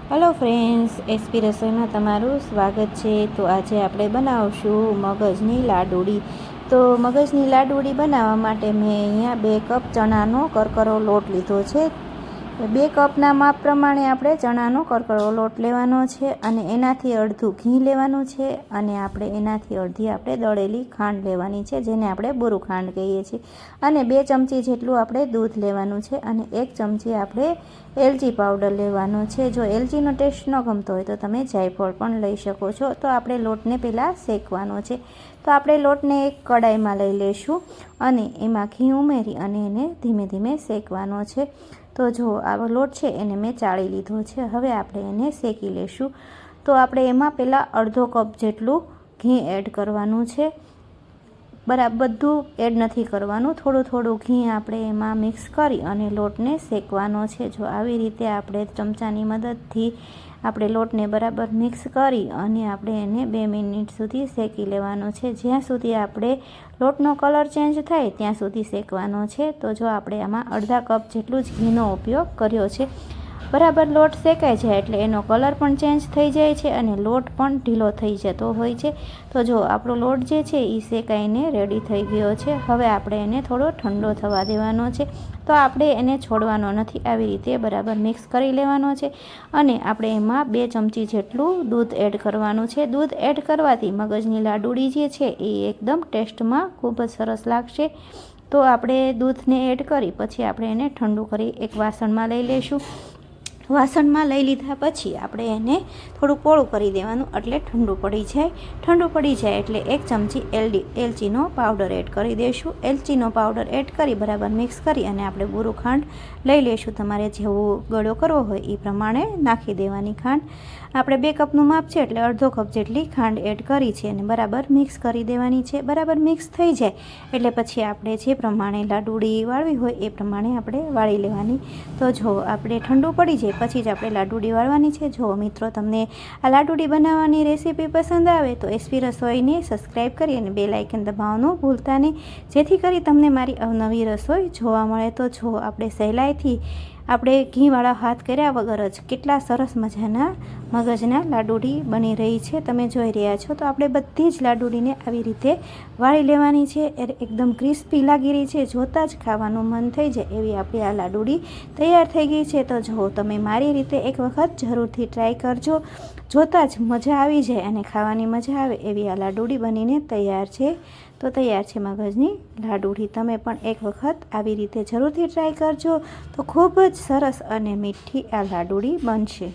Hello friends, SP રસોઈમાં તમારું સ્વાગત છે। તો આજે આપણે બનાવશું મગજની લાડુડી। તો મગજની લાડુડી બનાવવા માટે મેં અહીંયા 2 કપ ચણાનો કરકરો લોટ લીધો છે। 2 કપના માપ પ્રમાણે આપણે ચણાનો કરકરો લોટ લેવાનો છે અને એનાથી અડધું ઘી લેવાનું છે અને આપણે એનાથી અડધી આપણે દળેલી ખાંડ લેવાની છે, જેને આપણે બુરુ ખાંડ કહીએ છીએ। અને 2 ચમચી જેટલું આપણે દૂધ લેવાનું છે અને 1 ચમચી આપણે એલચી પાવડર લેવાનો છે। જો એલચીનો ટેસ્ટ ન ગમતો હોય તો તમે જાયફળ પણ લઈ શકો છો। તો આપણે લોટને પહેલાં શેકવાનો છે। તો આપણે લોટને એક કડાઈમાં લઈ લઈશું અને એમાં ઘી ઉમેરી અને એને ધીમે ધીમે શેકવાનો છે। તો જો આ લોટ છે એને મેં ચાળી લીધો છે। હવે આપણે એને શેકી લઈશું। તો આપણે એમાં પહેલાં અડધો કપ જેટલું ઘી એડ કરવાનું છે। બરાબર બધું એડ નથી કરવાનું, થોડું થોડું ઘી આપણે એમાં મિક્સ કરી અને લોટને શેકવાનો છે। જો આવી રીતે આપણે ચમચાની મદદથી આપણે લોટને બરાબર મિક્સ કરી અને આપણે એને 2 મિનિટ સુધી શેકી લેવાનો છે, જ્યાં સુધી આપણે લોટનો કલર ચેન્જ થાય ત્યાં સુધી શેકવાનો છે। તો જો આપણે આમાં અડધા કપ જેટલું જ ઘીનો ઉપયોગ કર્યો છે। બરાબર લોટ શેકાઈ જાય એટલે એનો કલર પણ ચેન્જ થઈ જાય છે અને લોટ પણ ઢીલો થઈ જતો હોય છે। તો જો આપણો લોટ જે છે એ શેકાઈને રેડી થઈ ગયો છે। હવે આપણે એને થોડો ઠંડો થવા દેવાનો છે। તો આપણે એને છોડવાનો નથી, આવી રીતે બરાબર મિક્સ કરી લેવાનો છે અને આપણે એમાં 2 ચમચી જેટલું દૂધ એડ કરવાનું છે। દૂધ એડ કરવાથી મગજની લાડુડી જે છે એ એકદમ ટેસ્ટમાં ખૂબ જ સરસ લાગશે। તો આપણે દૂધને એડ કરી પછી આપણે એને ઠંડુ કરી એક વાસણમાં લઈ લઈશું। વાસણમાં લઈ લીધા પછી આપણે એને થોડું પોળું કરી દેવાનું એટલે ઠંડુ પડી જાય। ઠંડુ પડી જાય એટલે 1 ચમચી એલચીનો પાવડર એડ કરી દઈશું। એલચીનો પાવડર એડ કરી બરાબર મિક્સ કરી અને આપણે બુરુ ખાંડ લઈ લઈશું। તમારે જેવો ગળ્યો કરવો હોય એ પ્રમાણે નાખી દેવાની ખાંડ। આપણે 2 કપનું માપ છે એટલે અડધો કપ જેટલી ખાંડ એડ કરી છે અને બરાબર મિક્સ કરી દેવાની છે। બરાબર મિક્સ થઈ જાય એટલે પછી આપણે જે પ્રમાણે લાડુડી વાળવી હોય એ પ્રમાણે આપણે વાળી લેવાની। તો જો આપણે ઠંડુ પડી જાય પછી જ આપણે લાડુડી વાળવાની છે। જો મિત્રો તમને આ લાડુડી બનાવવાની રેસીપી પસંદ આવે તો એસપી રસોઈને સબસ્ક્રાઈબ કરી અને બેલ આઇકન દબાવવાનું ભૂલતા નહીં, જેથી કરી તમને મારી અવનવી રસોઈ જોવા મળે। તો જો આપણે સહેલાઈથી આપણે ઘીવાળા હાથ કર્યા વગર જ કેટલા સરસ મજાના મગજના લાડુડી બની રહી છે, તમે જોઈ રહ્યા છો। તો આપણે બધી જ લાડુડીને આવી રીતે વાળી લેવાની છે। એકદમ ક્રિસ્પી લાગી રહી છે, જોતાં જ ખાવાનું મન થઈ જાય એવી આપણી આ લાડુડી તૈયાર થઈ ગઈ છે। તો જો તમે મારી રીતે એક વખત જરૂરથી ટ્રાય કરજો, જોતાં જ મજા આવી જાય અને ખાવાની મજા આવે એવી આ લાડુડી બનીને તૈયાર છે। તો તૈયાર છે મગજની લાડુડી। તમે પણ એક વખત આવી રીતે જરૂરથી ટ્રાય કરજો, તો ખૂબ જ સરસ અને મીઠી આ લાડુડી બનશે।